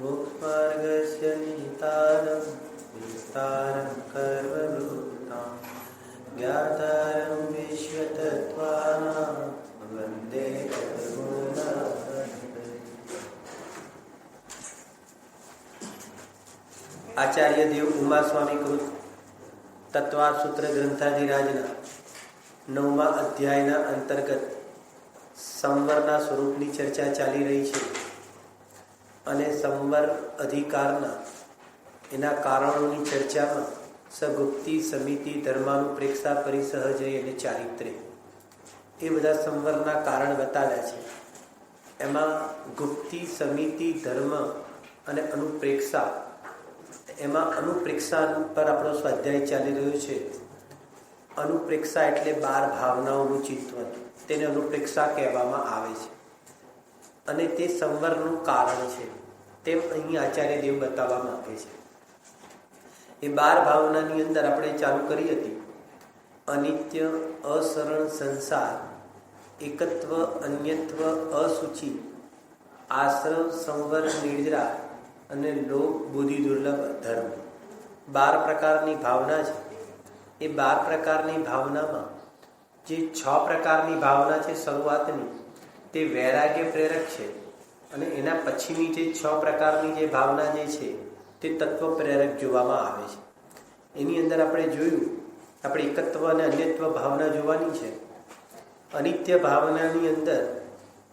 मोक्षमार्गस्य निहितारं विस्तारं कर्मभूतां ज्ञातारं विश्वतत्त्वानां वन्दे आचार्य देव उमा स्वामी कृत तत्वासूत्र ग्रंथाधिराजना 9મા અધ્યાયના અંતર્ગત સંવરના સ્વરૂપની ચર્ચા ચાલી રહી છે અને સંવર અધિકારના એના કારણોની ચર્ચામાં સગુપ્તિ સમિતિ ધર્માનુપ્રેક્ષા પરિસહજય અને ચારિત્ર્ય એ બધા સંવરના કારણ બતાવ્યા છે. એમાં ગુપ્તિ સમિતિ ધર્મ અને અનુપ્રેક્ષા, એમાં અનુપ્રેક્ષા પર આપણો સ્વાધ્યાય ચાલી રહ્યો છે. અનુપ્રેક્ષા એટલે 12 ભાવનાઓનું ચિંતન, તેને અનુપ્રેક્ષા કહેવામાં આવે છે અને તે સંવરનું કારણ છે તેમ અહીં આચાર્ય દેવ બતાવવા માંગે છે. એ 12 ભાવનાની અંદર આપણે ચાલુ કરી હતી અનિત્ય, અસરણ સંસાર, એકત્વ, અન્યત્વ, અસુચિ, આશ્રમ, સંવર, નિર્જરા અને લોક, બુદ્ધિ, દુર્લભ, ધર્મ. 12 પ્રકારની ભાવના છે. એ 12 પ્રકારની ભાવનામાં જે 6 પ્રકારની ભાવના છે શરૂઆતની, તે વૈરાગ્ય પ્રેરક છે અને એના પછીની જે 6 પ્રકારની જે ભાવના જે છે તે તત્વ પ્રેરક જોવામાં આવે છે. એની અંદર આપણે જોયું, આપણે એકત્વ અને અન્યત્વ ભાવના જોવાની છે. અનિત્ય ભાવનાની અંદર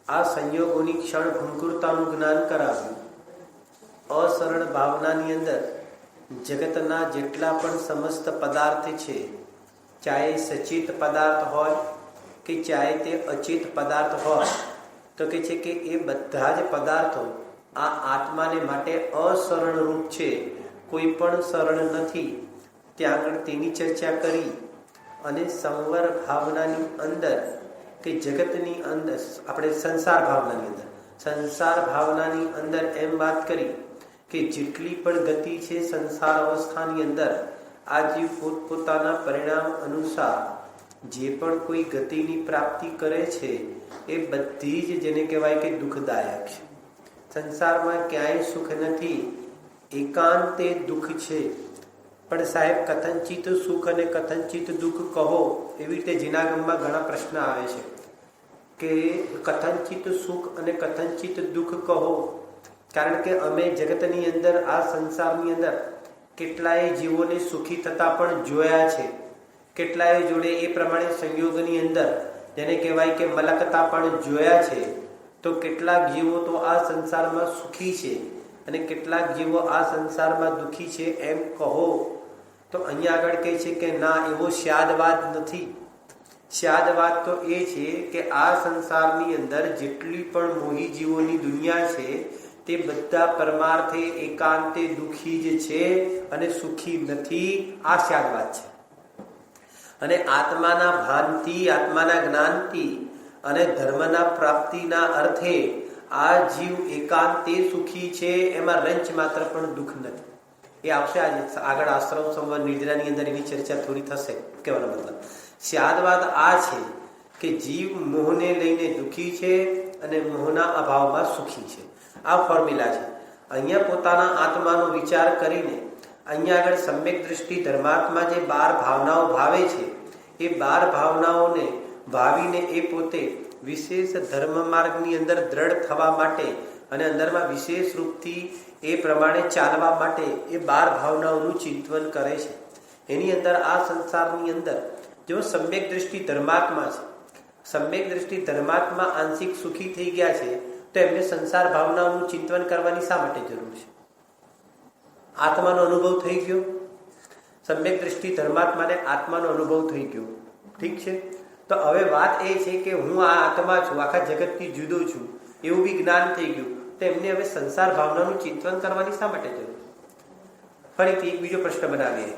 આ સંયોગોની ક્ષણ ભંકુરતાનું જ્ઞાન કરાવ્યું. અસરણ ભાવનાની અંદર જગતના જેટલા પણ સમસ્ત પદાર્થ છે, ચાહે સચેત પદાર્થ હોય કે ચાહે તે અચેત પદાર્થ હોય, તો કે છે કે એ બધા જ પદાર્થો આ આત્માને માટે અસરણ રૂપ છે, કોઈ પણ સરળ નથી. ત્યાં આગળ તેની ચર્ચા કરી અને સંવર ભાવનાની અંદર કે જગતની અંદર આપણે સંસાર ભાવનાની અંદર એમ વાત કરી કે જેટલી પણ ગતિ છે સંસાર અવસ્થાની અંદર, આ જીવ પોતપોતાના પરિણામ અનુસાર જે પણ કોઈ ગતિની પ્રાપ્તિ કરે છે એ બધી જ જેને કહેવાય કે દુઃખદાયક છે. સંસારમાં ક્યાંય સુખ નથી, એકાંતે દુઃખ છે. પણ સાહેબ કથનચિત સુખ અને કથનચિત દુઃખ કહો, એવી રીતે જીનાગમમાં ઘણા પ્રશ્ન આવે છે કે કથનચિત સુખ અને કથનચિત દુઃખ કહો. કારણ કે અમે જગતની અંદર આ સંસારની અંદર કેટલાય જીવોને સુખી થતા પણ જોયા છે, કેટલાય જોડે એ પ્રમાણે સંયોગની અંદર જેને કહેવાય કે મલકતા પણ જોયા છે. તો કેટલાક જીવો તો આ સંસારમાં સુખી છે અને કેટલાક જીવો આ સંસારમાં દુઃખી છે એમ કહો. તો અહીંયા આગળ કહે છે કે ના, એવો સ્યાદવાદ નથી. સ્યાદવાદ તો એ છે કે આ સંસારની અંદર જેટલી પણ મોહી જીવોની દુનિયા છે તે બધા પરમાર્થે એકાંતે દુઃખી જ છે અને સુખી નથી. આ સ્યાદવાદ છે. અને આત્માના ભાનથી, આત્માના જ્ઞાનથી અને ધર્મના પ્રાપ્તિના અર્થે આ જીવ એકાંતે સુખી છે, એમાં રંચ માત્ર પણ દુઃખ નથી. એ આવશે આગળ આશ્રમ સંવર નિદ્રાની અંદર એની ચર્ચા થોડી થશે. કહેવાનો મતલબ સ્યાદવાદ આ છે કે જીવ મોહને લઈને દુઃખી છે અને મોહના અભાવમાં સુખી છે. આ ફોર્મ્યુલા છે. અહીંયા પોતાના આત્માનો વિચાર કરીને અહીંયા આગળ સમ્યક દ્રષ્ટિ ધર્માત્મા જે 12 ભાવનાઓ ભાવે છે, એ 12 ભાવનાઓને ભાવીને એ પોતે વિશેષ ધર્મ માર્ગની અંદર દ્રઢ થવા માટે અને અંદરમાં વિશેષ રૂપથી એ પ્રમાણે ચાલવા માટે એ 12 ભાવનાઓનું ચિંતન કરે છે. એની અંદર આ સંસારની અંદર જો સમ્યક દ્રષ્ટિ ધર્માત્મા છે, સમ્યક દ્રષ્ટિ ધર્માત્મા આંશિક સુખી થઈ ગયા છે, તો એમને સંસાર ભાવનાઓનું ચિંતન કરવાની શા માટે જરૂર છે? આત્માનો અનુભવ થઈ ગયો. સમ્યક દ્રષ્ટિ ધર્માત્માને આત્માનો અનુભવ થઈ ગયો, ઠીક છે. તો હવે વાત એ છે કે હું આ આત્મા છું, આખા જગતથી જુદો છું, એવું બી જ્ઞાન થઈ ગયું. તો એમને હવે સંસાર ભાવનાનું ચિંતન કરવાની શા માટે જરૂર? ફરીથી એક બીજો પ્રશ્ન બનાવીએ.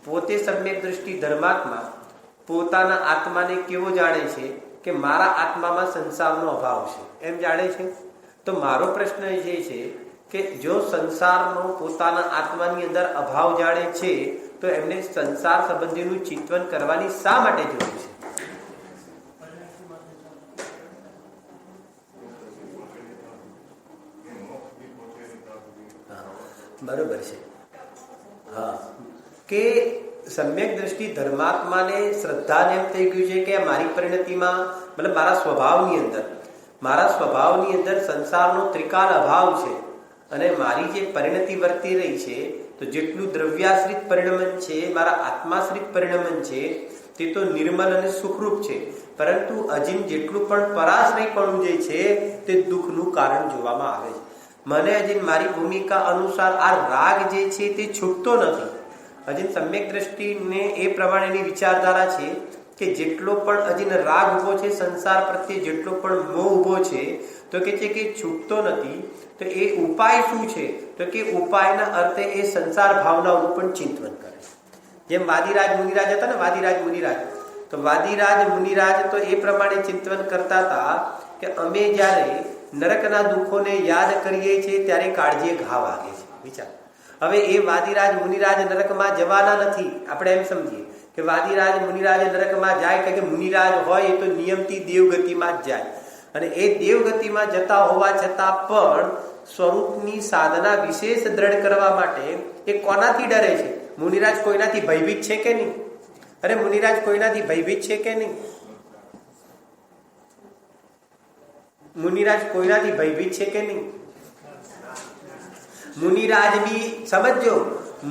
પોતે સમ્યક દ્રષ્ટિ ધર્માત્મા પોતાના આત્માને કેવો જાણે છે કે મારા આત્મામાં સંસારનો અભાવ છે, એમ જાણે છે. તો મારો પ્રશ્ન એ છે કે જો સંસારનો પોતાના આત્માની અંદર અભાવ જાણે છે, તો એમને સંસાર સંબંધીનું ચિંતન કરવાની શા માટે જરૂર છે? બરોબર છે. હા, કે સમ્યક દ્રષ્ટિ ધર્માત્માને શ્રદ્ધાને એમ થઈ ગયું છે કે મારી પરિણતિમાં મતલબ મારા સ્વભાવની અંદર સંસારનો ત્રિકાલ અભાવ છે અને મારી જે પરિણતિ વર્તી રહી છે તો જેટલું દ્રવ્યાશ્રિત પરિણમન છે, મારા આત્માશ્રિત પરિણમન છે તે તો નિર્મલ અને સુખરૂપ છે, પરંતુ અજીન જેટલું પણ પરાશ્રયપણું જે છે તે દુઃખનું કારણ જોવામાં આવે છે. મને અજીન મારી ભૂમિકા અનુસાર આ રાગ જે છે તે છૂટતો નથી. અજીન સમ્યક દ્રષ્ટિને એ પ્રમાણેની વિચારધારા છે કે જેટલો પણ અજીન રાગ ઉભો છે સંસાર પ્રત્યે, જેટલો પણ મોહ ઉભો છે તો કે છે કે છૂટતો નથી. તો એ ઉપાય શું છે? તો કે ઉપાયના અર્થે એ સંસાર ભાવનાઓનું પણ ચિંતન કરે. જેમ વાદીરાજ મુનિરાજ હતા ને, વાદીરાજ મુનિરાજ, તો વાદીરાજ મુનિરાજ તો એ પ્રમાણે ચિંતન કરતા હતા કે અમે જ્યારે નરકના દુઃખોને યાદ કરીએ છીએ ત્યારે કાળજીએ ઘા વાગે છે. વિચાર, હવે એ વાદીરાજ મુનિરાજ નરકમાં જવાના નથી. આપણે એમ સમજીએ કે વાદીરાજ મુનિરાજ નરકમાં જાય કે મુનિરાજ હોય એ તો નિયમથી દેવગતિમાં જ જાય, અને એ દેવગતિમાં જતા હોવા છતાં પણ સ્વરૂપની સાધના વિશેષ દ્રઢ કરવા માટે એ કોનાથી ડરે છે? મુનિરાજ કોઈનાથી ભયભીત છે કે નહીં? અરે મુનિરાજ કોઈનાથી ભયભીત છે કે નહીં? મુનિરાજ કોઈનાથી ભયભીત છે કે નહીં? મુનિરાજ બી સમજો,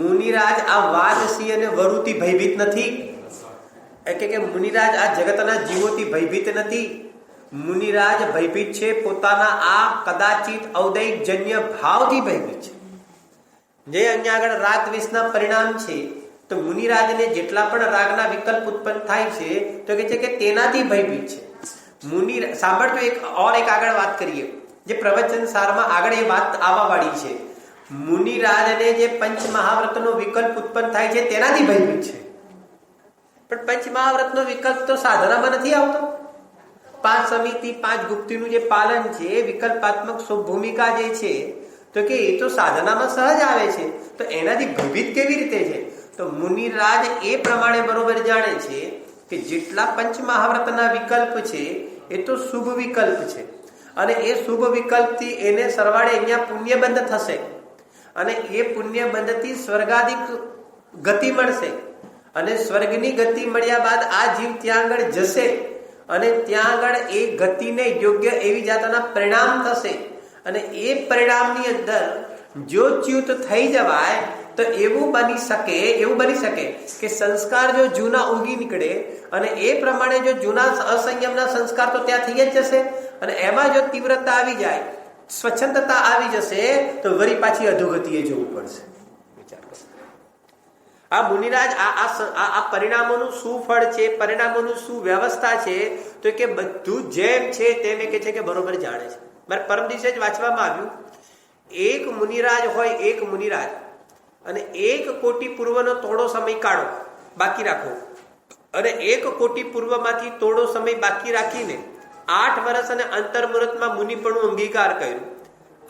મુનિરાજ આ વાદસી અને વરુથી ભયભીત નથી. કે મુનિરાજ આ જગતના જીવોથી ભયભીત નથી. મુનિરાજ ભયભીત છે પોતાના આ કદાચિત ઔદૈક જન્ય ભાવથી ભયભીત છે. જે અહીંયા આગળ રાગ દ્વેષના પરિણામ છે, તો મુનિરાજને જેટલા પણ રાગના વિકલ્પ ઉત્પન્ન થાય છે તો કે છે કે તેનાથી ભયભીત છે. મુનિ સાંભળજો, એક આગળ વાત કરીએ, જે પ્રવચન સારમાં આગળ એ વાત આવવા વાળી છે. મુનિરાજને જે પંચ મહાવ્રતનો વિકલ્પ ઉત્પન્ન થાય છે તેનાથી ભયભીત છે, પણ પંચ મહાવ્રતનો વિકલ્પ તો સાધનામાં નથી આવતો. 5 સમિતિ 5 ગુપ્તિનું જે પાલન છે, વિકલ્પાત્મક ભૂમિકા જે છે, તો કે એ તો સાધનામાં સહજ આવે છે, તો એનાથી ભયભીત કેવી રીતે છે? તો મુનિરાજ એ પ્રમાણે બરોબર જાણે છે કે જેટલા પંચ મહાવ્રતના વિકલ્પ છે એ તો શુભ વિકલ્પ છે, અને એ શુભ વિકલ્પથી એને સરવાળે અહીંયા પુણ્યબંધ થશે, અને એ પુણ્યબંધથી સ્વર્ગાધિક ગતિ મળશે, અને સ્વર્ગની ગતિ મળ્યા બાદ આ જીવ ત્યાં આગળ જશે, અને ત્યાં આગળ એ ગતિને યોગ્ય એવી જાતના પરિણામ થશે, અને એ પરિણામની અંદર જો ચ્યુત થઈ જવાય તો એવું બની શકે કે સંસ્કાર જો જૂના ઉગી નીકળે, અને એ પ્રમાણે જો જૂના અસંયમના સંસ્કાર તો ત્યાં થઈ જ જશે, અને એમાં જો તીવ્રતા આવી જાય, સ્વચ્છંદતા આવી જશે, તો વળી પાછી અધોગતિએ જવું પડશે. વિચાર કરો, આ મુનિરાજ આ પરિણામોનું શું ફળ છે, પરિણામોનું શું વ્યવસ્થા છે, તો કે બધું જેમ છે તેમ કે છે કે બરોબર જાણે છે. મારે પરમ દિવસે જ વાંચવામાં આવ્યું, એક મુનિરાજ હોય, એક મુનિરાજ, અને 1 કોટી પૂર્વનો થોડો સમય કાઢો, બાકી રાખો, અને 1 કોટી પૂર્વમાંથી થોડો સમય બાકી રાખીને 8 વર્ષ અને અંતર્મુહૂર્તમાં મુનિપણું અંગીકાર કર્યું.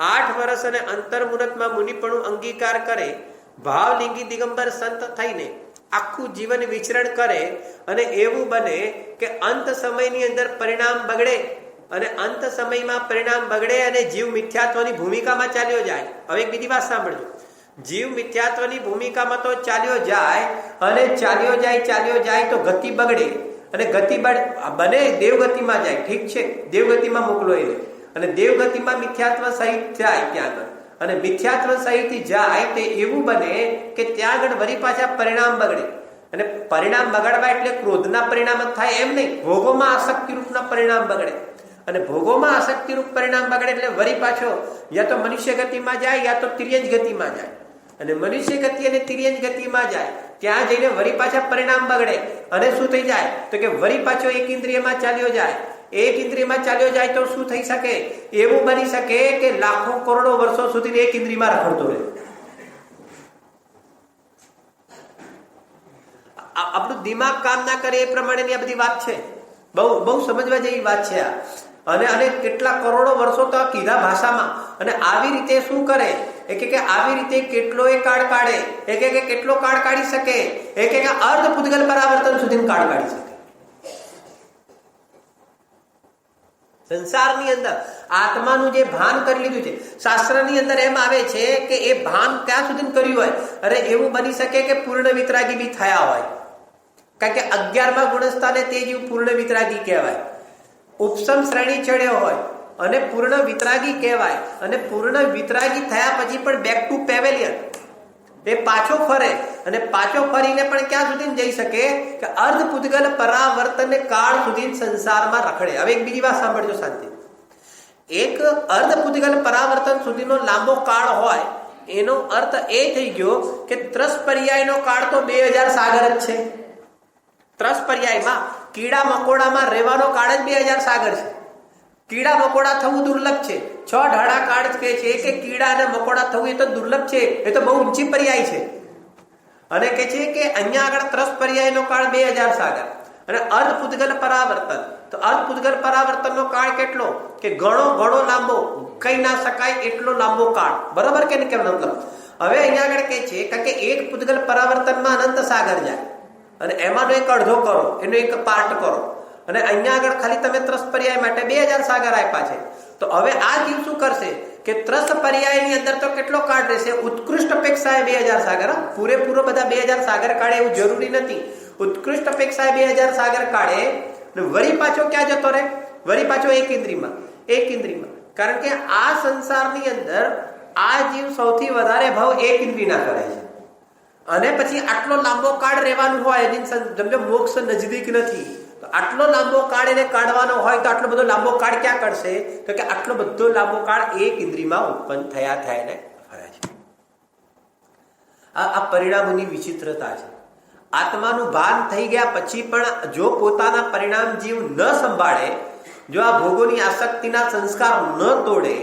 8 વર્ષ અને અંતર્મુહૂર્તમાં મુનિપણું અંગીકાર કરે, ભાવલિંગી દિગંબર સંત થઈને આખું જીવન વિચરણ કરે, અને એવું બને કે અંત સમયની અંદર પરિણામ બગડે, અને અંત સમયમાં પરિણામ બગડે અને જીવ મિથ્યાત્વની ભૂમિકામાં ચાલ્યો જાય. હવે એક બીજી વાત સાંભળજો, જીવ મિથ્યાત્વની ભૂમિકામાં તો ચાલ્યો જાય, અને ચાલ્યો જાય તો ગતિ બગડે, અને ગતિ બને દેવગતિમાં જાય. ઠીક છે, દેવગતિમાં મોકલો એને, અને દેવગતિમાં મિથ્યાત્વ સહિત જાય ત્યાં આગળ, અને મિથ્યાત્વ સહિત જાય તો એવું બને કે ત્યાં આગળ વળી પાછા પરિણામ બગડે. અને પરિણામ બગાડવા એટલે ક્રોધના પરિણામ જ થાય એમ નહીં, ભોગોમાં આસક્તિ રૂપના પરિણામ બગડે, અને ભોગોમાં આસક્તિ રૂપ પરિણામ બગડે એટલે વળી પાછો યા તો મનુષ્ય ગતિમાં જાય, યા તો તિર્યંજ ગતિમાં જાય, અને મનુષ્ય ગતિ અને તિર્યંજ ગતિમાં જાય, ત્યાં જઈને વળી પાછા પરિણામ બગડે, અને શું થઈ જાય તો કે વળી પાછો એક ઇન્દ્રિયમાં ચાલ્યો જાય. એક ઇન્દ્રિયમાં ચાલ્યો જાય તો શું થઈ શકે? એવું બની શકે કે લાખો કરોડો વર્ષો સુધી એક ઇન્દ્રિયમાં રખડતો રહે. આપણું દિમાગ કામ ના કરે એ પ્રમાણેની આ બધી વાત છે, બહુ સમજવા જેવી વાત છે આ. અને કેટલા કરોડો વર્ષો તો આ કીધા ભાષામાં, અને આવી રીતે શું કરે કે આવી રીતે કેટલો એ કાળ કાઢે, કેટલો કાળ કાઢી શકે, અર્ધ પૂતગલ પરાવર્તન સુધી કાળ કાઢી શકે. સંસારની અંદર આત્માનું જે ભાન કરી લીધું છે, શાસ્ત્રની અંદર એમ આવે છે કે એ ભાન ક્યાં સુધી કર્યું હોય, અરે એવું બની શકે કે પૂર્ણ વિતરાગી બી થયા હોય, કારણ કે 11મા ગુણસ્થાને તે જીવ પૂર્ણ વિતરાગી કહેવાય. ઉપસમ શ્રેણી ચડ્યો હોય અને પૂર્ણ વિતરાગી કહેવાય, અને પૂર્ણ વિતરાગી થયા પછી પણ બેક ટુ પેવેલિયન, એ પાછો ફરે અને પાછો ફરીને પણ ક્યાં સુધી જઈ શકે કે અર્ધ પૂતગલ પરાવર્તન કાળ સુધી સંસારમાં રખડે. હવે એક બીજી વાત સાંભળજો શાંતિ. એક અર્ધ પૂતગલ પરાવર્તન સુધીનો લાંબો કાળ હોય એનો અર્થ એ થઈ ગયો કે ત્રસ પર્યાયનો કાળ તો 2000 સાગર જ છે. ત્રસ પર્યાયમાં કીડા મકોડામાં રહેવાનો કાળ જ 2000 સાગર છે. કીડા મકોડા થવું દુર્લભ છે. 6 ઢાળા કાળ કહે છે કે કીડા અને મકોડા થવું એ તો દુર્લભ છે, એ તો બહુ ઊંચી પર્યાય છે. અને કહે છે કે અહીંયા આગળ ત્રસ પર્યાયનો કાળ 2000 સાગર અને અર્ધ પૂતગલ પરાવર્તન, તો અર્ધ પૂતગલ પરાવર્તનનો કાળ કેટલો કે ઘણો ઘણો લાંબો, કહી ના શકાય એટલો લાંબો કાળ. બરોબર કે નહીં? કેમ મતલબ હવે અહીંયા આગળ કહે છે કારણ કે એક પૂતગલ પરાવર્તનમાં અનંત સાગર જાય અને એમાંનો એક અડધો કરો, એનો એક પાર્ટ કરો, અને અહીંયા આગળ ખાલી તમે ત્રસ પર્યાય માટે 2000 સાગર આપ્યા છે. તો હવે આ જીવ શું કરશે કે ત્રસ પર્યાયની અંદર તો કેટલો કાળ રહેશે? ઉત્કૃષ્ટ અપેક્ષાએ 2000 સાગર. પૂરેપૂરો બધા 2000 સાગર કાઢે એવું જરૂરી નથી. ઉત્કૃષ્ટ અપેક્ષાએ 2000 સાગર કાઢે, વળી પાછો ક્યાં જતો રહે? વળી પાછો એક ઇન્દ્રિયમાં. કારણ કે આ સંસારની અંદર આ જીવ સૌથી વધારે ભાવ એક ઇન્દ્રિયના કરે છે, અને પછી આટલો લાંબો કાળ રહેવાનું હોય, સમજો મોક્ષ નજદીક નથી, તો આટલો લાંબો કાળ એને કાઢવાનો હોય તો આટલો બધો લાંબો કાળ ક્યાં કરશે? તો કે આટલો બધો લાંબો કાળ એક ઇન્દ્રિયમાં ઉત્પન્ન થયા ને ફરે છે. આ પરિણામોની વિચિત્રતા છે. આત્માનું ભાન થઈ ગયા પછી પણ જો પોતાના પરિણામ જીવ ન સંભાળે, જો આ ભોગોની આસક્તિના સંસ્કાર ન તોડે,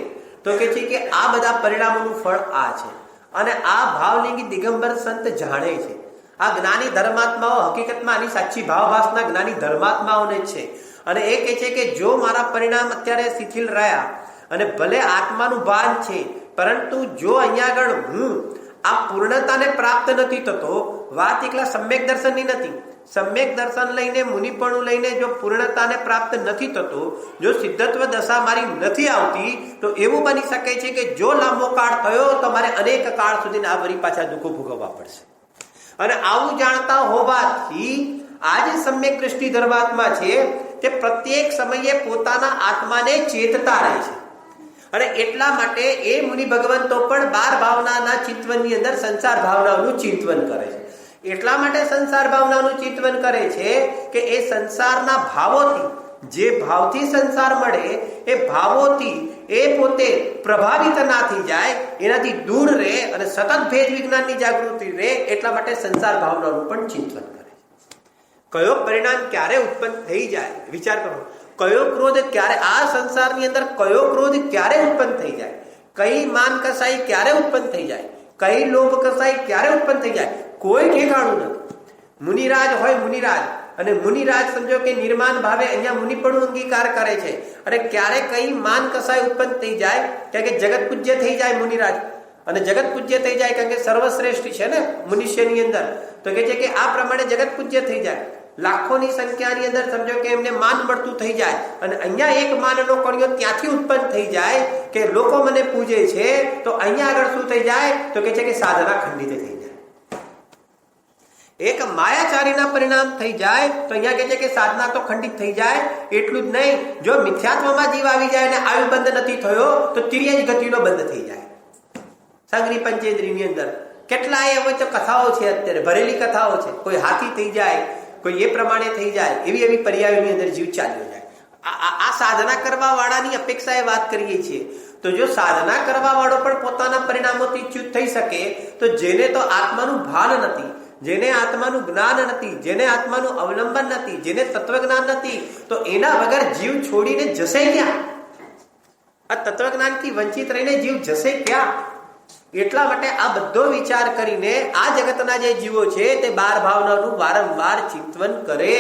તો કે છે કે આ બધા પરિણામોનું ફળ આ છે. અને આ ભાવલિંગી દિગંબર સંત જાણે છે. આ જ્ઞાની ધર્માત્માઓ હકીકતમાં આની સાચી ભાવભાસના જ્ઞાની ધર્માત્માઓને છે. અને એ કહે છે કે જો મારા પરિણામ અત્યારે શિથિલ રહ્યા અને ભલે આત્માનું ભાન છે, પરંતુ જો અહીંયા આગળ હું આ પૂર્ણતાને પ્રાપ્ત નથી થતો, વાત એકલા સમ્યક દર્શનની નથી. સમ્યક દર્શન લઈને મુનિપણું લઈને જો પૂર્ણતાને પ્રાપ્ત નથી થતો, જો સિદ્ધત્વ દશા મારી નથી આવતી, તો એવું બની શકે છે કે જો લાંબો કાળ થયો તો મારે અનેક કાળ સુધી આ વળી પાછા દુઃખો ભોગવવા પડશે. અને આવું જાણતા હોવાથી આ જે સમ્યક દ્રષ્ટિ ધર્માત્મા છે તે પ્રત્યેક સમયે પોતાના આત્માને ચેતતા રહે છે. અને એટલા માટે એ મુનિ ભગવંતો પણ 12 ભાવનાના ચિંતવનની અંદર સંસાર ભાવનાઓનું ચિંતવન કરે છે. એટલા માટે સંસાર ભાવનાનું ચિંતવન કરે છે કે એ સંસારના ભાવોથી, જે ભાવથી સંસાર મળે એ ભાવોથી એ પોતે પ્રભાવિત ના થઈ જાય, એનાથી દૂર રહે અને સતત ભેદ વિજ્ઞાનની જાગૃતિ રહે. એટલા માટે સંસાર ભાવનાનું પણ ચિંતવન કરે છે. કયો પરિણામ ક્યારે ઉત્પન્ન થઈ જાય વિચાર કરો. કયો ક્રોધ ક્યારે આ સંસારની અંદર, કયો ક્રોધ ક્યારે ઉત્પન્ન થઈ જાય, કઈ માન કસાઈ ક્યારે ઉત્પન્ન થઈ જાય, કઈ લોભ કસાઈ ક્યારે ઉત્પન્ન થઈ જાય, કોઈ ઠેકાણું નથી. મુનિરાજ હોય મુનિરાજ, અને મુનિરાજ સમજો કે નિર્માણ ભાવે અહીંયા મુનિપણું અંગીકાર કરે છે, અને ક્યારે કઈ માન કસાઈ ઉત્પન્ન થઈ જાય, કારણ કે જગત પૂજ્ય થઈ જાય મુનિરાજ. અને જગત પૂજ્ય થઈ જાય કારણ કે સર્વશ્રેષ્ઠ છે ને મનુષ્યની અંદર, તો કે છે કે આ પ્રમાણે જગત પૂજ્ય થઈ જાય. લાખોની સંખ્યાની અંદર સમજો કે એમને માન મળતું થઈ જાય, અને અહીંયા એક માનનો કણિયો ત્યાંથી ઉત્પન્ન થઈ જાય કે લોકો મને પૂજે છે, તો અહીંયા આગળ શું થઈ જાય? તો કે છે કે સાધના ખંડિત થઈ જાય. એક માયાચારીના પરિણામ થઈ જાય તો અહીંયા કહે છે કે સાધના તો ખંડિત થઈ જાય. એટલું જ નહીં, જો મિથ્યાત્વમાં જીવ આવી જાય અને આયુ બંધ નથી થયો તો તિર્યજ ગતિનો બંધ થઈ જાય. સંગ્રી પંચેન્દ્રિયની અંદર કેટલાય હવે તો કથાઓ છે, અત્યારે ભરેલી કથાઓ છે. કોઈ હાથી થઈ જાય, કોઈ એ પ્રમાણે થઈ જાય, એવી પર્યાયોની અંદર જીવ ચાલ્યો જાય. આ સાધના કરવા વાળાની અપેક્ષાએ વાત કરીએ છીએ. તો જો સાધના કરવા વાળો પણ પોતાના પરિણામોથી ચ્યુત થઈ શકે, તો જેને તો આત્માનું ભાન નથી, જેને આત્માનું જ્ઞાન નથી, જેને આત્માનું અવલંબન નથી, જેને તત્વજ્ઞાન નથી, તો એના વગર જીવ છોડીને જશે ક્યાં? આ તત્વજ્ઞાનથી વંચિત રહીને જીવ જશે ક્યાં? એટલા માટે આ બધો વિચાર કરીને આ જગતના જે જીવો છે તે 12 ભાવનાનું વારંવાર ચિંતન કરે,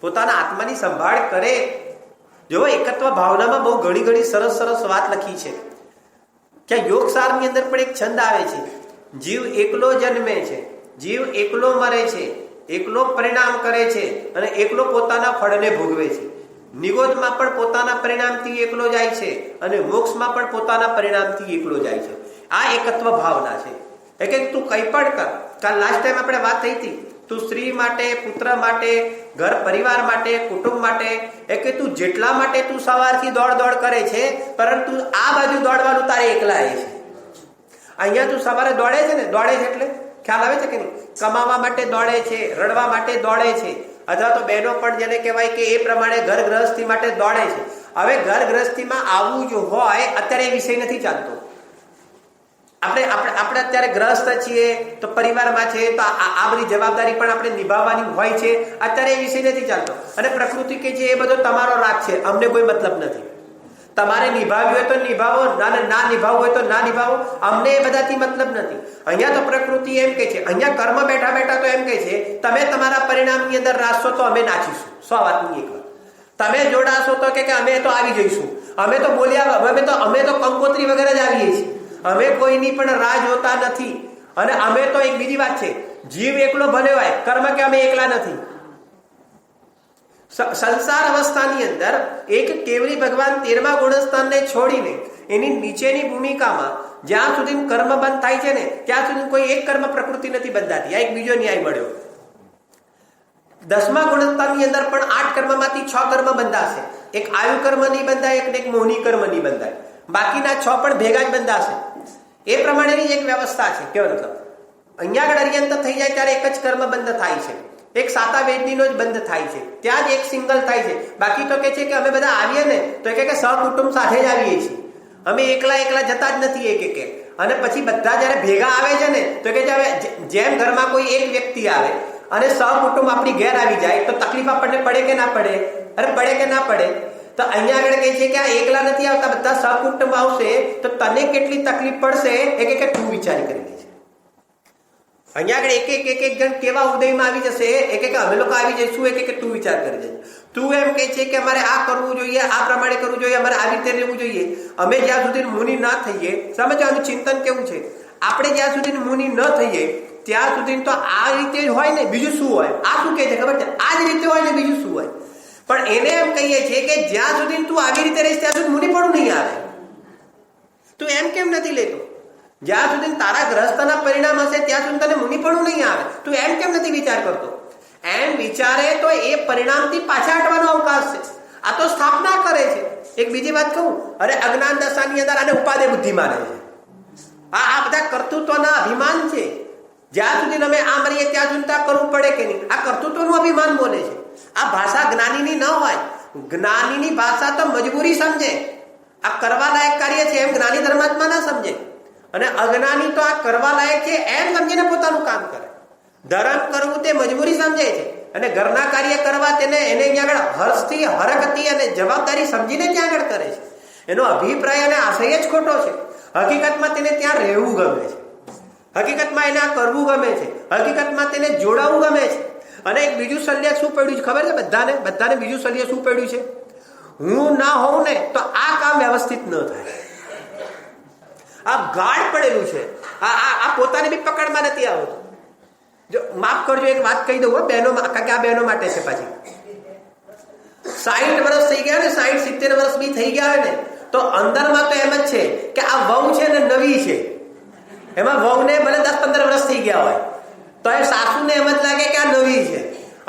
પોતાના આત્માની સંભાળ કરે. જો એકત્વ ભાવનામાં બહુ ઘણી સરસ વાત લખી છે. ક્યાં યોગસારની અંદર પણ એક છંદ આવે છે, જીવ એકલો જન્મે છે, જીવ એકલો મરે છે, એકલો પરિણામ કરે છે અને એકલો પોતાના ફળને ભોગવે છે. નિગોદમાં પણ પોતાના પરિણામથી એકલો જાય છે અને મોક્ષમાં પણ પોતાના પરિણામથી એકલો જાય છે. આ એકત્વ ભાવના છે. કે તું કંઈ પણ કર. કાલ લાસ્ટ ટાઈમ આપણે વાત થઈ હતી, તું સ્ત્રી માટે, પુત્ર માટે, ઘર પરિવાર માટે, કુટુંબ માટે, કે તું જેટલા માટે તું સવારથી દોડ કરે છે, પરંતુ આ બાજુ દોડવાનું તારે એકલા એ છે. અહીંયા તું સવારે દોડે છે ને, દોડે છે એટલે ખ્યાલ આવે છે કે નહીં? કમાવા માટે દોડે છે, રડવા માટે દોડે છે, અથવા તો બહેનો પણ જેને કહેવાય કે એ પ્રમાણે ઘર ગૃહસ્થી માટે દોડે છે. હવે ઘર ગૃહસ્થીમાં આવવું જો હોય, અત્યારે એ વિષય નથી ચાલતો. આપણે અત્યારે ગ્રસ્ત છીએ તો પરિવારમાં છે તો આ બધી જવાબદારી પણ આપણે નિભાવવાની હોય છે. અત્યારે એ વિષય નથી ચાલતો. અને પ્રકૃતિ કે છે એ બધો તમારો રાગ છે, અમને કોઈ મતલબ નથી. તમારે નિભાવવું હોય તો નિભાવો, ના નિભાવવું હોય તો ના નિભાવો, અમને એ બધાથી મતલબ નથી. અહીંયા તો પ્રકૃતિ એમ કે છે, અહીંયા કર્મ બેઠા તો એમ કે છે તમે તમારા પરિણામની અંદર નાચશો તો અમે નાચીશું. 100 વાતની એક વાત. તમે જોડાશો તો કે અમે તો આવી જઈશું, અમે તો બોલ્યા, અમે તો કંકોત્રી વગેરે જ આવીએ છીએ, અમે કોઈની પણ રાહ જોતા નથી. અને અમે તો એક બીજી વાત છે, જીવ એકલો ભલે હોય, કર્મ કે અમે એકલા નથી. સંસાર અવસ્થાની અંદર એક કેવલી ભગવાન 13મા ગુણસ્થાનને છોડીને એની નીચેની ભૂમિકામાં જ્યાં સુધી કર્મ બંધ થાય છે ને, ત્યાં સુધી કોઈ એક કર્મ પ્રકૃતિ નથી બંધાતી. આ એક બીજો ન્યાય મળ્યો. 10મા ગુણસ્થાનની અંદર પણ 8 કર્મમાંથી 6 કર્મ બંધાશે. એક આયુ કર્મ નહીં બંધાય, એક મોહની કર્મ નહીં બંધાય, બાકીના 6 પણ ભેગા જ બંધાશે. એ પ્રમાણેની એક વ્યવસ્થા છે. કેવો મતલબ? અહીંયા આગળ અર્યંત થઈ જાય ત્યારે એક જ કર્મ બંધ થાય છે, એક સાતા વેદનીનો જ બંધ થાય છે, ત્યાં જ એક સિંગલ થાય છે. બાકી તો કે છે કે અમે બધા આવીએ ને તો કે સહકુટુંબ સાથે જ આવીએ છીએ, અમે એકલા જતા જ નથી એક. અને પછી બધા જયારે ભેગા આવે છે ને તો કે હવે જેમ ઘરમાં કોઈ એક વ્યક્તિ આવે અને સહકુટુંબ આપણી ઘેર આવી જાય તો તકલીફ આપણને પડે કે ના પડે? અરે પડે કે ના પડે? તો અહીંયા આગળ કહે છે કે આ એકલા નથી આવતા, બધા સહકુટુંબ આવશે તો તને કેટલી તકલીફ પડશે એ કે તું વિચારી કરી લેજે. અહીંયા આગળ એક જણ કેવા ઉદયમાં આવી જશે, એક અમે લોકો આવી જઈશું, એક તું વિચાર કરી જજે. તું એમ કે છે કે અમારે આ કરવું જોઈએ, આ પ્રમાણે કરવું જોઈએ, અમારે આવી રીતે રહેવું જોઈએ. અમે જ્યાં સુધી મુનિ ના થઈએ, સમજવાનું ચિંતન કેવું છે, આપણે જ્યાં સુધી મુનિ ન થઈએ ત્યાં સુધી તો આ રીતે જ હોય ને, બીજું શું હોય? આ શું કહે છે ખબર છે? આ જ રીતે હોય ને, બીજું શું હોય? પણ એને એમ કહીએ છીએ કે જ્યાં સુધી તું આવી રીતે રહીશ ત્યાં સુધી મુનિ પણ નહીં આવે. તું એમ કેમ નથી લેતો? જ્યાં સુધી તારા ગ્રહસ્થના પરિણામ હશે ત્યાં સુધી તને મુનિ પણ નહીં આવે. તું એમ કેમ નથી વિચાર કરતો? એમ વિચારે તો એ પરિણામથી પાછા હટવાનો અવકાશ છે. આ તો સ્થાપના કરે છે. એક બીજી વાત કહું, અરે અજ્ઞાન દશાની અંદર આને ઉપાદેય બુદ્ધિ માને છે. આ બધા કર્તૃત્વના અભિમાન છે. જ્યાં સુધી અમે આમ રહીએ ત્યાં સુધી કરવું પડે કે નહીં, આ કર્તૃત્વનું અભિમાન બોલે છે. આ ભાષા જ્ઞાનીની ન હોય. જ્ઞાનીની ભાષા તો મજબૂરી સમજે. આ કરવા લાયક કાર્ય છે એમ જ્ઞાની ધર્માત્મા ના સમજે. અને અજ્ઞાની તો આ કરવા લાયક છે એમ સમજીને પોતાનું કામ કરે. ધર્મ કરવું તે મજબૂરી સમજે છે અને ઘરના કાર્ય કરવા એને અહીંયા આગળ હર્ષથી, હરકથી અને જવાબદારી સમજીને ત્યાં આગળ કરે છે. એનો અભિપ્રાય અને આશય જ ખોટો છે. હકીકતમાં તેને ત્યાં રહેવું ગમે છે, હકીકતમાં એને આ કરવું ગમે છે, હકીકતમાં તેને જોડાવું ગમે છે. અને એક બીજું શલ્ય શું પડ્યું છે ખબર છે બધાને બીજું શલ્ય શું પડ્યું છે? હું ના હોઉં ને તો આ કામ વ્યવસ્થિત ન થાય. આ ગાઢ પડેલું છે. આ પોતાને બી પકડમાં નથી આવતું. જો માફ કરજો, એક વાત કહી દઉં બહેનો, કારણ કે આ બહેનો માટે છે. પાછી 60 વર્ષ થઈ ગયા ને, 60-70 વર્ષ બી થઈ ગયા હોય ને તો અંદરમાં તો એમ જ છે કે આ વહુ છે ને નવી છે. એમાં વહુને ભલે 10-15 વર્ષ થઈ ગયા હોય તો એ સાસુને એમ જ લાગે કે આ નવી છે.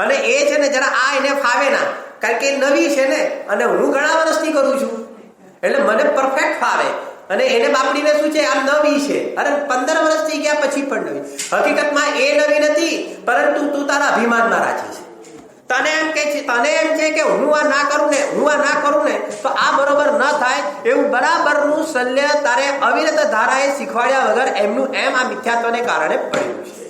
અને એ છે ને જરા આ એને ફાવે ના, કારણ કે નવી છે ને અને હું ઘણા વર્ષથી કરું છું એટલે મને પરફેક્ટ ફાવે. અને એને બાપડીને શું છે, આ નવી છે. અરે 15 વર્ષ થઈ ગયા પછી પણ નવી. હકીકતમાં એ નવી નથી, પરંતુ તું તારા અભિમાનમાં રાખે છે. તને એમ છે કે હું આ ના કરું ને તો આ બરોબર ન થાય. એવું બરાબરનું શલ્ય તારે અવિરત ધારાએ શીખવાડ્યા વગર એમનું એમ આ મિથ્યાત્વને કારણે પડ્યું છે.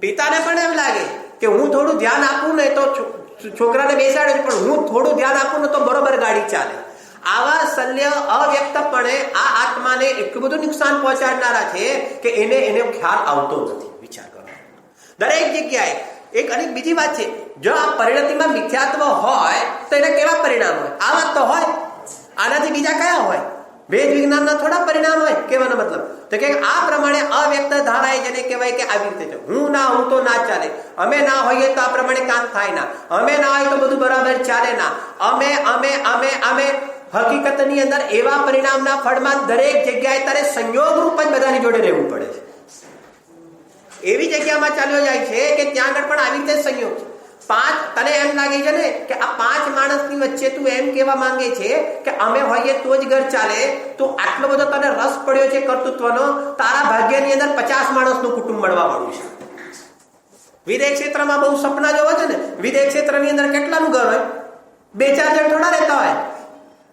પિતાને પણ એમ લાગે કે હું થોડું ધ્યાન આપું ને તો છોકરાને બેસાડે, પણ હું થોડું ધ્યાન આપું ને તો બરોબર ગાડી ચાલે. આવા શલ્ય અવ્યક્તપણે આ આત્માને એટલું બધું નુકસાન પહોંચાડનારા છે કે એને ખ્યાલ આવતો નથી. વિચાર કરો, દરેક જગ્યાએ એક. અને બીજી વાત છે, જો આ પરિણતિમાં મિથ્યાત્વ હોય તો એને કેવા પરિણામ હોય? આ વાત તો હોય, આનાથી બીજા કયા હોય? ભેદ વિજ્ઞાનના થોડા પરિણામ હોય કહેવાનો મતલબ તો કે આ પ્રમાણે અવ્યક્ત ધારાએ જેને કહેવાય કે આવી રીતે છે. હું ના હું તો ના ચાલે, અમે ના હોઈએ તો આ પ્રમાણે કામ થાય ના, અમે ના હોય તો બધું બરાબર ચાલે ના, અમે અમે અમે અમે હકીકતની અંદર એવા પરિણામના ફળમાં દરેક જગ્યાએ તારે સંયોગ રૂપ જ બધાની જોડે રહેવું પડે છે. એવી જગ્યામાં ચાલ્યો જાય છે કે ત્યાં આગળ પણ આવી રીતે સંયોગ છે. પાંચ, તને એમ લાગે છે ને કે આ પાંચ માણસની વચ્ચે તું એમ કહેવા માંગે છે કે અમે હોઈએ તો જ ઘર ચાલે, તો આટલો બધો તને રસ પડ્યો છે કર્તૃત્વનો, તારા ભાગ્યની અંદર 50 માણસનું કુટુંબ મળવા વાળું છે. વિદેશ ક્ષેત્રમાં બહુ સપના જોવો છે ને, વિદેશ ક્ષેત્રની અંદર કેટલાનું ઘર હોય, 2-4 જણ થોડા રહેતા હોય.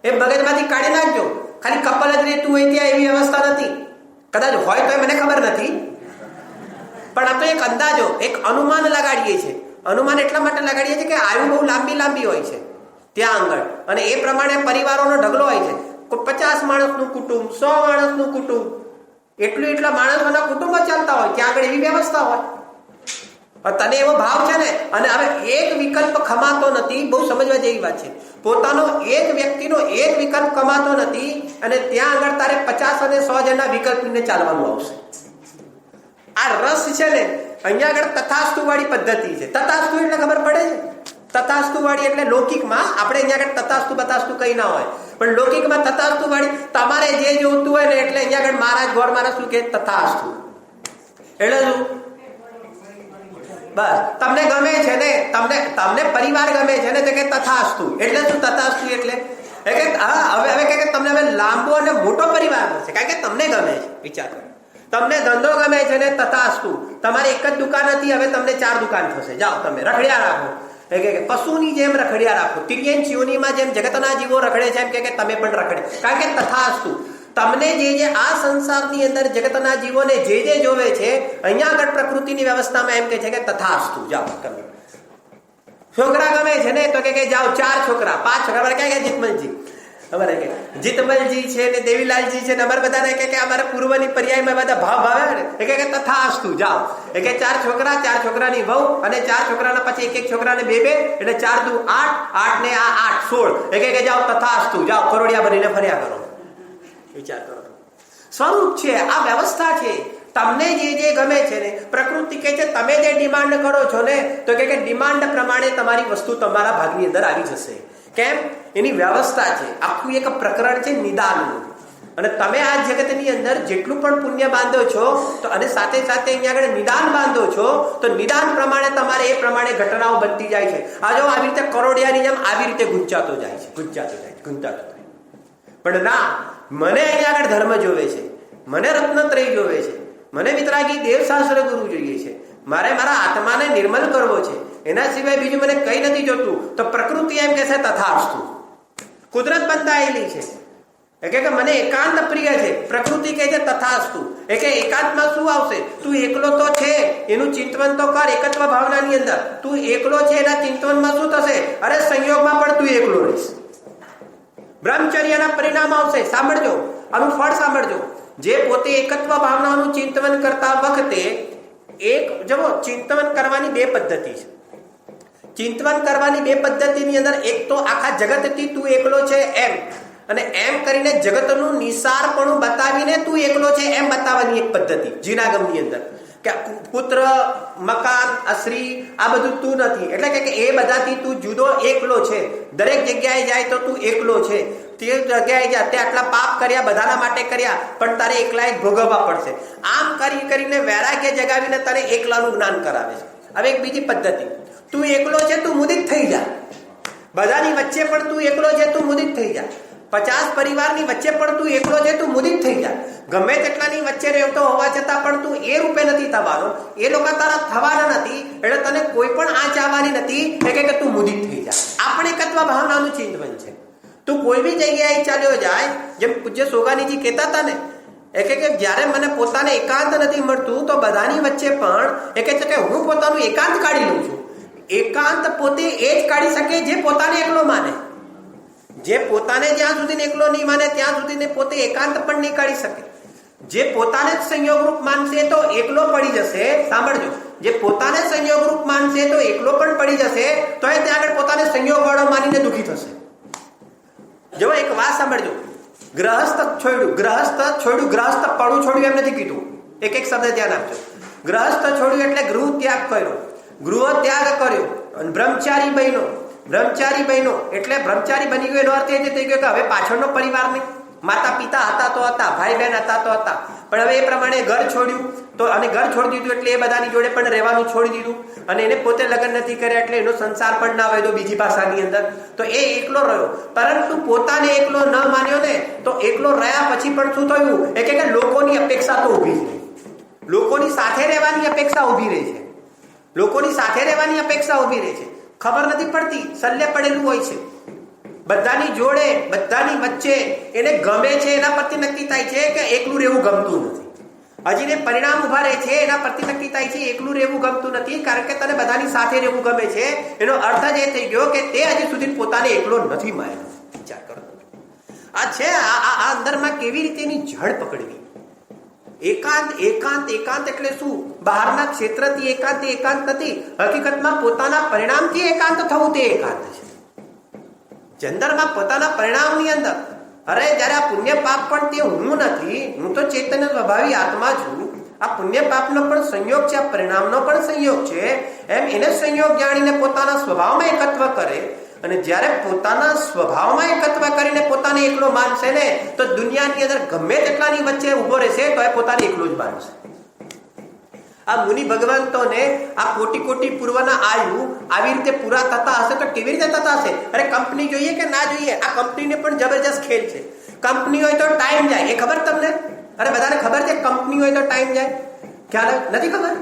એ મગજમાંથી કાઢી નાખજો. ખાલી કપલ જ રહેતું હોય ત્યાં એવી વ્યવસ્થા નથી. કદાચ હોય તો મને ખબર નથી, પણ આ તો એક અંદાજો, એક અનુમાન લગાડીએ છીએ. અનુમાન એટલા માટે લગાડીએ છીએ કે આયુ બહુ લાંબી હોય છે ત્યાં આગળ, અને એ પ્રમાણે પરિવારોનો ઢગલો હોય છે. 50 માણસનું કુટુંબ, 100 માણસનું કુટુંબ, એટલા માણસોના કુટુંબો ચાલતા હોય ત્યાં આગળ એવી વ્યવસ્થા હોય. તને એવો ભાવ છે ને, અને હવે એક વિકલ્પ ખમાતો નથી. બહુ સમજવા જેવી વાત છે. પોતાનો એક વ્યક્તિનો એક વિકલ્પ કમાતો નથી અને ત્યાં આગળ તારે 50 અને 100 જણના વિકલ્પને ચાલવાનું આવશે. આ રસ છે ને અહીંયા આગળ તથાસ્તુ વાળી પદ્ધતિ છે. તથાસ્તુ એટલે ખબર પડે છે, તથાસ્તુ વાળી એટલે લૌકિકમાં આપણે અહીંયા આગળ તથાસ્તુ બતાસ્તુ કઈ ના હોય, પણ લૌકિકમાં તથાસ્તુ વાળી તમારે જે જોતું હોય ને એટલે અહીંયા આગળ મહારાજ ગોળ મહારાજ શું કે તથાસ્તુ એટલે શું, બસ તમને ગમે છે ને, તમને પરિવાર ગમે છે ને તો કે તથાસ્તુ એટલે શું, તથાસ્તુ એટલે હવે કે તમને હવે લાંબો અને મોટો પરિવાર મળશે કારણ કે તમને ગમે છે. વિચાર કરો, તમને ધંધો ગમે છે ને તથાસ્તુ, તમારે એક જ દુકાન હતી હવે તમને 4 દુકાન થશે. જાઓ તમે રખડ્યા રાખો, પશુની જેમ રખડ્યા રાખો, તિર્યન જેમ જગતના જીવો રખડે છે એમ કે તમે પણ રખડે, કારણ કે તથાસ્તુ. તમને જે આ સંસારની અંદર જગતના જીવોને જે જોવે છે અહીંયા આગળ પ્રકૃતિની વ્યવસ્થામાં એમ કે છે કે તથાસ્તુ. જાઓ તમે છોકરા ગમે છે ને તો કે જાઓ 4 છોકરા 5 છોકરા ક્યાં ગયા, જીતમલજી અમારે કે જીતમલજી છે ને દેવીલાલજી છે ને અમારે બધાને કે અમારે પૂર્વની પર્યાયમાં બધા ભાવે ને એ કે તથાસ્તુ. જાઓ એ કે 4 છોકરા 4 છોકરાની વહુ અને 4 છોકરાના પછી એક છોકરાને 2 એટલે 4 દુ 8, 8 ને આ 8 16 એ કે જાઓ તથાસ્તુ. જાઓ કરોડિયા બનીને ફર્યા કરો. વિચાર કરો, સ્વરૂપ છે આ, વ્યવસ્થા છે. તમને જે ગમે છે ને પ્રકૃતિ કે છે તમે જે ડિમાન્ડ કરો છો ને તો કે ડિમાન્ડ પ્રમાણે તમારી વસ્તુ તમારા ભાગની અંદર આવી જશે. કેમ? એની વ્યવસ્થા છે. આખું એક પ્રકરણ છે નિદાનનું. અને તમે આ જગતની અંદર જેટલું પણ પુણ્ય બાંધો છો તો અને સાથે સાથે અહીંયા આગળ નિદાન બાંધો છો તો નિદાન પ્રમાણે તમારે એ પ્રમાણે ઘટનાઓ બનતી જાય છે. આ જો આવી રીતે કરોડિયાની જેમ આવી રીતે ગુંચાતો જાય છે. પણ ના, મને અહીંયા આગળ ધર્મ જોવે છે, મને રત્નત્રય જોવે છે, મને વિતરાગી દેવશાસ્ત્ર ગુરુ જોઈએ છે, મારે મારા આત્માને નિર્મલ કરવો છે, એના સિવાય બીજું મને કઈ નથી જોતું. તો પ્રકૃતિ એમ કે છે તથાસ્તુ. કુદરત બંધાયેલી છે એ કે મને એકાંત પ્રિય છે, પ્રકૃતિ કહે છે તથાસ્તુ. એ કે એકાંતમાં શું આવશે, તું એકલો તો છે એનું ચિંતન તો કર. એકત્વ ભાવનાની અંદર તું એકલો છે એના ચિંતનમાં શું થશે, અરે સંયોગમાં પણ તું એકલો રહીશ. બ્રહ્મચર્યના પરિણામ આવશે. સાંભળજો, આનું ફળ સાંભળજો. જે પોતે એકત્વ ભાવનાનું ચિંતન કરતા વખતે ચિંતન કરવાની 2 પદ્ધતિ છે. ચિંતન કરવાની 2 પદ્ધતિની અંદર એક તો આખા જગતથી તું એકલો છે એમ, અને એમ કરીને જગતનું નિસારપણું બતાવીને તું એકલો છે એમ બતાવવાની એક પદ્ધતિ જીનાગમની અંદર, કે પુત્ર મકાન અશ્રી આ બધું તું નથી, એટલે કે એ બધાથી તું જુદો એકલો છે. દરેક જગ્યાએ જાય તો તું એકલો છે. તે જગ્યાએ જા તે આટલા પાપ કર્યા, બધાના માટે કર્યા, પણ તારે એકલા એક ભોગવવા પડશે. આમ કરીને વૈરાગ્ય જગાવીને તારે એકલાનું જ્ઞાન કરાવે છે. હવે એક બીજી પદ્ધતિ, તું એકલો છે તું મુદિત થઈ જા. બધાની વચ્ચે પણ તું એકલો છે તું મુદિત થઈ જા. 50 પરિવારની વચ્ચે પણ તું એકલો છે તું મુદિત થઈ જા. ગમે તેટલાની વચ્ચે રહેતો હોવા છતાં પણ તું એ રૂપે નથી થવાનો, એ લોકો તારા થવાના નથી, એટલે તને કોઈ પણ આંચ આવવાની નથી. કે તું મુદિત થઈ જા. આપણે એકત્વ ભાવનાનું ચિંતન છે. તું કોઈ બી જગ્યાએ ચાલ્યો જાય, જેમ પૂજ્ય સોગાનીજી કહેતા હતા ને, એ કે જ્યારે મને પોતાને એકાંત નથી મળતું તો બધાની વચ્ચે પણ એ કહે છે કે હું પોતાનું એકાંત કાઢી લઉં છું. એકાંત પોતે એ જ કાઢી શકે જે પોતાને એકલો માને. જે પોતાને જ્યાં સુધી એકલો નહીં માને ત્યાં સુધી પોતે એકાંત પણ નહીં કાઢી શકે. જે પોતાને જ સંયોગરૂપ માનશે તો એકલો પડી જશે. સાંભળજો, જે પોતાને સંયોગરૂપ માનશે તો એકલો પણ પડી જશે, તો એ ત્યાં આગળ પોતાને સંયોગ વાળો માનીને દુઃખી થશે. જો એક વાત સાંભળજો, ગ્રહસ્થ છોડ્યું, ગ્રહસ્થ પડું છોડ્યું એમ નથી કીધું. એક એક શબ્દ ધ્યાન આપજો. ગ્રહસ્થ છોડ્યું એટલે ગૃહ ત્યાગ કર્યો, ગૃહ ત્યાગ કર્યો અને બ્રહ્મચારી બન્યો એટલે બ્રહ્મચારી બની ગયો. એનો અર્થ એ થઈ ગયો કે હવે પાછળનો પરિવાર નહીં, માતા પિતા હતા તો હતા, ભાઈ બહેન હતા તો હતા, પણ હવે એ પ્રમાણે ઘર છોડ્યું તો, અને ઘર છોડી દીધું એટલે એ બધાની જોડે પણ રહેવાનું છોડી દીધું, અને એને પોતે લગ્ન નથી કર્યા એટલે એનો સંસાર પણ ના વધ્યો બીજી ભાષાની અંદર, તો એ એકલો રહ્યો. પરંતુ પોતાને એકલો ન માન્યો ને, તો એકલો રહ્યા પછી પણ શું થયું એ કે લોકોની અપેક્ષા તો ઊભી છે, લોકોની સાથે રહેવાની અપેક્ષા ઊભી રહે છે, લોકોની સાથે રહેવાની અપેક્ષા ઊભી રહે છે. ખબર નથી પડતી, શલ્ય પડેલું હોય છે બધાની જોડે, બધાની વચ્ચે, એને ગમે છે એના પરથી નક્કી થાય છે કે એકલું રહેવું ગમતું નથી. હજી ને પરિણામ ઉભા રહે છે એના પરથી નક્કી થાય છે એકલું રહેવું ગમતું નથી, કારણ કે તને બધાની સાથે રહેવું ગમે છે. એનો અર્થ જ એ થઈ ગયો કે તે હજી સુધી પોતાને એકલો નથી માન્યો. વિચાર કરો આ છે, આ અંદરમાં કેવી રીતે એની જડ પકડવી. એકાંત એટલે શું? બહારના ક્ષેત્રથી એકાંત નથી, હકીકતમાં પોતાના પરિણામથી એકાંત થવું તે એકાંત છે. અંદરમાં પોતાના પરિણામની અંદર, અરે જયારે આ પુણ્ય પાપ પણ તે હું નથી, હું તો ચૈતન્ય સ્વભાવી આત્મા છું. આ પુણ્ય પાપનો પણ સંયોગ છે, આ પરિણામનો પણ સંયોગ છે. એમ એને સંયોગ જાણીને પોતાના સ્વભાવમાં એકત્વ કરે, અને જ્યારે પોતાના સ્વભાવમાં એકત્વ કરીને પોતાને એકલો માનશે ને, તો દુનિયાની અંદર ગમે તેટલાની વચ્ચે ઉભો રહેશે તો એ પોતાને એકલો જ માનશે. આ મુનિ ભગવંતોને આ કોટી પૂર્વના આયુ આવી રીતે પૂરા થતા હશે તો કેવી રીતે થતા હશે? અરે કંપની જોઈએ કે ના જોઈએ, આ કંપનીને પણ જબરજસ્ત ખેલ છે. કંપની હોય તો ટાઈમ જાય, એ ખબર તમને? અરે બધાને ખબર છે કંપની હોય તો ટાઈમ જાય, ખ્યાલ નથી ખબર?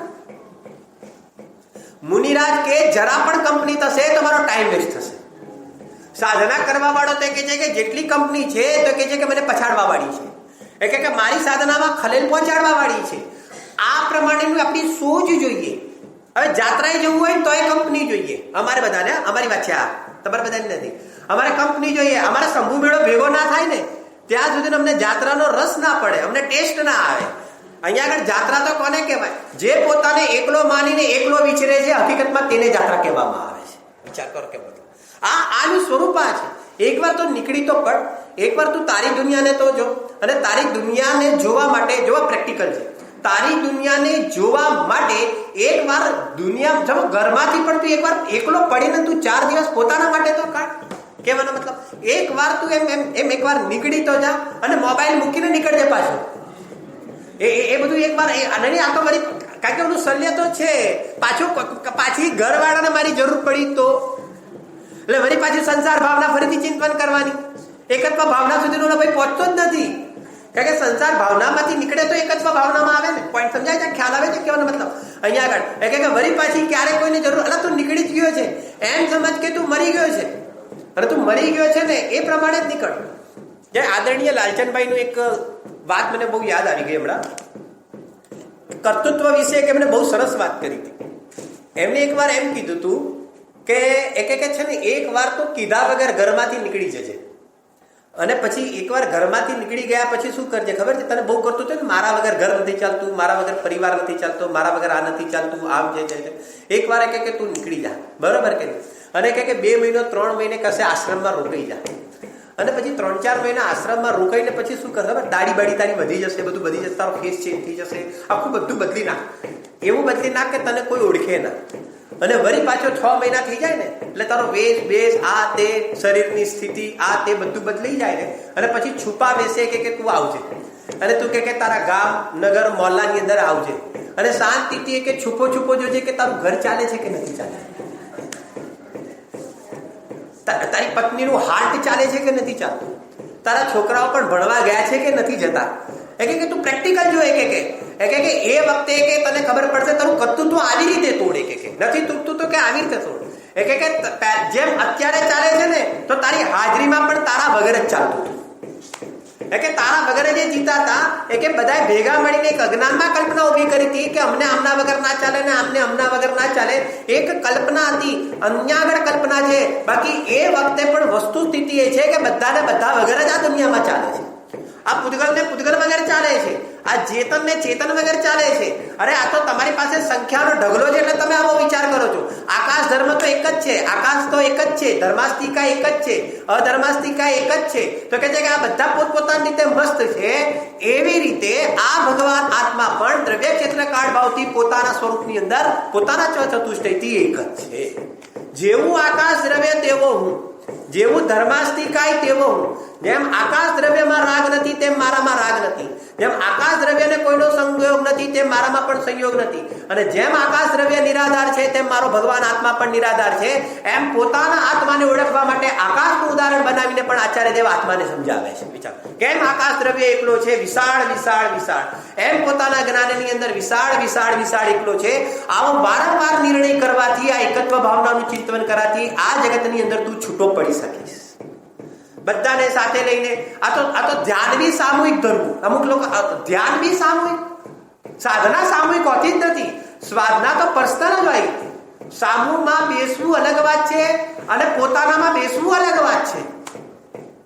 મુનિરાજ કે જરા પણ કંપની થશે તો મારો ટાઈમ વેસ્ટ થશે. સાધના કરવા વાળો તો કે છે કે જેટલી કંપની છે તો કે છે કે મને પછાડવા વાળી છે, એ કે મારી સાધનામાં ખલેલ પહોંચાડવા વાળી છે. આ પ્રમાણેનું આપણી સોચ જોઈએ. હવે જાત્રાએ જવું હોય તો એ કંપની જોઈએ અમારે બધાને, અમારી વાત છે આ, તમારે બધાની નથી. અમારે કંપની જોઈએ, અમારે શંભુ મેળો ભેગો ના થાય ને ત્યાં સુધી અમને જાત્રાનો રસ ના પડે, અમને ટેસ્ટ ના આવે. અહીંયા આગળ જાત્રા તો કોને કહેવાય? જે પોતાને એકલો માનીને એકલો વિચરે છે, હકીકતમાં તેને જાત્રા કહેવામાં આવે છે. વિચાર કરો કે બધું આનું સ્વરૂપ આ છે. એકવાર તો નીકળી તો પડ, એકવાર તું તારી દુનિયાને તો જો, અને તારી દુનિયાને જોવા માટે જોવા પ્રેક્ટિકલ છે. તારી દુનિયાને જોવા માટે એકવાર દુનિયા જब ઘરમાંથી પણ તું એકવાર એકલો પડીને તું 4 દિવસ પોતાના માટે તો કાઢ. કહેવાનો મતલબ એકવાર તું એમ એકવાર નીકળી તો જા, અને મોબાઈલ મૂકીને નીકળજે પાછો. એ બધું એકવાર આ તો મારી, કારણ કે એનું શલ્ય તો છે. પાછી ઘરવાળાને મારી જરૂર પડી તો, એટલે વળી પાછી સંસાર ભાવના ફરીથી ચિંતન કરવાની. એકત્વ ભાવના સુધીનો ભાઈ પહોંચતો જ નથી, કારણ કે સંસાર ભાવનામાંથી નીકળે તો એકત્વ ભાવનામાં આવે ને. પોઈન્ટ સમજાય છે? ખ્યાલ આવે છે કહેવાનો મતલબ? અહીંયા આગળ કે વળી પાછી ક્યારે કોઈને જરૂર, એટલે તું નીકળી જ ગયો છે એમ સમજ કે તું મરી ગયો છે, અને તું મરી ગયો છે ને એ પ્રમાણે જ નીકળ. જે આદરણીય લાલચંદભાઈનું એક વાત મને બહુ યાદ આવી ગઈ હમણાં, કર્તૃત્વ વિશે કે એમને બહુ સરસ વાત કરી હતી. એમને એકવાર એમ કીધું હતું કે છે ને એક વાર તો કીધા વગર ઘરમાંથી નીકળી જજે, અને પછી એકવાર ઘરમાંથી નીકળી ગયા પછી શું કરજે ખબર છે? તને બહુ કરતું હતું ને, મારા વગર ઘર નથી ચાલતું, મારા વગર પરિવાર નથી ચાલતો, મારા વગર આ નથી ચાલતું, આમ છે. એકવાર કે તું નીકળી જા, બરોબર કે? અને કે 2 મહિનો 3 મહિને કશે આશ્રમમાં રોકાઈ જા, અને પછી 3-4 મહિના આશ્રમમાં રોકાઈને પછી શું કર ખબર? દાઢી બાડી તારી વધી જશે, બધું વધી જશે, તારો ફેસ ચેન્જ થઈ જશે, આખું બધું બદલી નાખ. એવું બદલી નાખ કે તને કોઈ ઓળખે ના. અને વળી પાછો 6 મહિના થઈ જાય ને એટલે તારો વેશ બેશ, આ તે શરીરની સ્થિતિ, આ તે બધું બદલાઈ જાય ને, અને પછી છુપા બેસે કે તું આવજે, અને તું કે તારા ગામ નગર મોહલ્લાની અંદર આવજે, અને શાંતિથી કે છુપો જોજે કે તારું ઘર ચાલે છે કે નથી ચાલે, તારી પત્નીનું હાર્ટ ચાલે છે કે નથી ચાલતું, તારા છોકરાઓ પણ ભણવા ગયા છે કે નથી જતા. કે તું પ્રેક્ટિકલ જો. કે એ વખતે કે તને ખબર પડશે તારું કર્તૃત્વ આવી રીતે તોડે, કે નથી તૂટતું તો કે આવી રીતે તોડ. કે જેમ અત્યારે ચાલે છે ને તો તારી હાજરીમાં પણ તારા વગર જ ચાલતું હતું. કે તારા વગર જે જીતા હતા એ કે બધા ભેગા મળીને એક અજ્ઞાનમાં કલ્પના ઉભી કરી હતી કે અમને આમના વગર ના ચાલે ને અમને અમના વગર ના ચાલે. એક કલ્પના હતી, અન્ય આગળ કલ્પના છે. બાકી એ વખતે પણ વસ્તુ સ્થિતિ એ છે કે બધાને બધા વગર જ આ દુનિયામાં ચાલે છે. આ પૂતગલ ને પૂતગલ વગર ચાલે છે, આ ચેતન ને ચેતન વગર ચાલે છે. અરે આ તો તમારી પાસે સંખ્યાનો ઢગલો છે એટલે તમે આવો વિચાર કરો છો. આકાશ ધર્મ તો એક જ છે, આકાશ તો એક જ છે, ધર્માસ્તિકા એક જ છે, અધર્માસ્તિકા એક જ છે. તો કે છે કે આ બધા પોતપોતાની રીતે મસ્ત છે. એવી રીતે આ ભગવાન આત્મા પણ દ્રવ્ય ક્ષેત્ર કાળ ભાવથી પોતાના સ્વરૂપની અંદર પોતાના ચતુષ્ટયથી એક જ છે. જેવું આકાશ દ્રવ્ય તેવો હું, જેવું ધર્માસ્તિકાય તેવો હું. જેમ આકાશ દ્રવ્યમાં રાગ નથી તેમ મારામાં રાગ નથી, જેમ આકાશ દ્રવ્યને કોઈનો સંયોગ નથી તેમ મારામાં પણ સંયોગ નથી, અને જેમ આકાશ દ્રવ્ય નિરાધાર છે તેમ મારો ભગવાન આત્મા પણ નિરાધાર છે. એમ પોતાના આત્માને ઓળખવા માટે આકાશનું ઉદાહરણ બનાવીને પણ આચાર્ય દેવ આત્માને સમજાવે છે. વિચાર કેમ આકાશ દ્રવ્ય એકલો છે, વિશાળ વિશાળ વિશાળ, એમ પોતાના જ્ઞાનની અંદર વિશાળ વિશાળ વિશાળ એકલો છે. આવો વારંવાર નિર્ણય કરવાથી, આ એકત્વ ભાવનાનું ચિંતન કરવાથી આ જગતની અંદર તું છૂટો પડી શકીશ. બધાને સાથે લઈને આ તો ધ્યાન બી સામૂહિક ધરવું. અમુક લોકો ધ્યાન બી સામૂહિક, સાધના સામૂહિક હોતી જ નથી. સાધના તો પર્સનલ જ હોય. સામૂહમાં બેસવું અલગ વાત છે અને પોતાનામાં બેસવું અલગ વાત છે.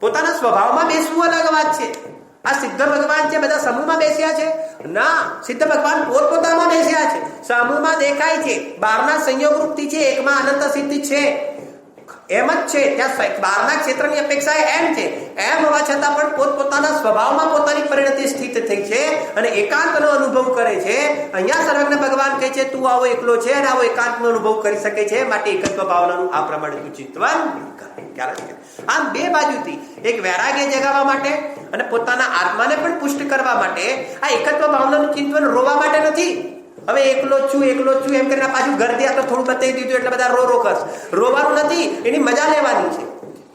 પોતાના સ્વભાવમાં બેસવું અલગ વાત છે. આ સિદ્ધ ભગવાન છે બધા સમૂહમાં બેસ્યા છે? ના, સિદ્ધ ભગવાન પોતપોતામાં બેસ્યા છે. સમૂહમાં દેખાય છે, બહારના સંયોગ રૂપથી છે, એકમાં અનંત સિદ્ધિ છે, એમ જ છે. ત્યાં બહારના ક્ષેત્રની અપેક્ષા એમ છે. એમ હોવા છતાં પણ પોતપોતાના સ્વભાવમાં પોતાની પરિણતિ સ્થિત થઈ છે અને એકાંતનો અનુભવ કરે છે. અહીંયા સર્વજ્ઞ ભગવાન કહે છે તું આવો એકલો છે અને આવો એકાંતનો અનુભવ કરી શકે છે, માટે એકત્વ ભાવનાનું આ પ્રમાણે તું ચિંતન કર. આમ બે બાજુથી, એક વૈરાગ્ય જગાવવા માટે અને પોતાના આત્માને પણ પુષ્ટ કરવા માટે આ એકત્વ ભાવનાનું ચિંતન રોવા માટે નથી. હવે એકલો છું એમ કરીને પાછું ઘર ત્યાં તો થોડું બતાવી દીધું એટલે બધા રો કરશે. રોવાનું નથી, એની મજા લેવાની છે.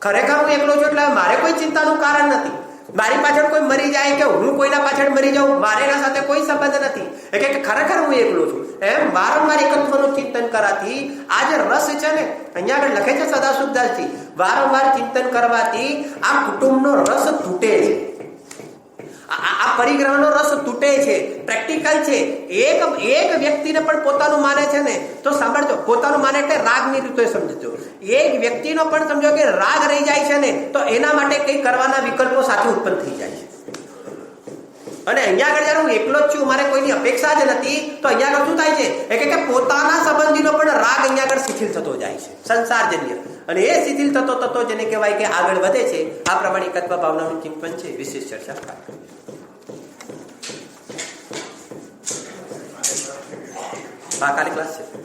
ખરેખર હું એકલો છું એટલે મારે કોઈ ચિંતાનું કારણ નથી. મારી પાછળ કોઈ મરી જાય કે હું કોઈના પાછળ મરી જાઉં, મારે એના સાથે કોઈ સંબંધ નથી. એટલે કે ખરેખર હું એકલો છું. એમ વારંવાર એકત્વનું ચિંતન કરવાથી આ જે રસ છે ને, અહીંયા આગળ લખે છે સદાશુભદાસજી, વારંવાર ચિંતન કરવાથી આ કુટુંબનો રસ તૂટે છે. આ પરિગ્રહનો રસ તૂટે છે. પ્રેક્ટિકલ છે. એક વ્યક્તિને પણ પોતાનું માને છે ને તો સાંભળજો, પોતાનું માને એટલે રાગની રીતે સમજજો. એક વ્યક્તિનો પણ સમજો કે રાગ રહી જાય છે ને તો એના માટે કઈ કરવાના વિકલ્પો સાથે ઉત્પન્ન થઈ જાય છે. અને અહીંયા આગળ જયારે હું એકલો જ છું, મારે કોઈની અપેક્ષા જ નથી, તો અહીંયા આગળ શું થાય છે? એટલે કે પોતાના સંબંધીનો પણ રાગ અહીંયા આગળ શિથિલ થતો જાય છે, સંસારજન્ય. અને એ શિથિલ થતો જેને કહેવાય કે આગળ વધે છે. આ પ્રમાણે એકત્વ ભાવનાનું ચિંતન છે. વિશેષ ચર્ચા કાલે ક્લાસ છે.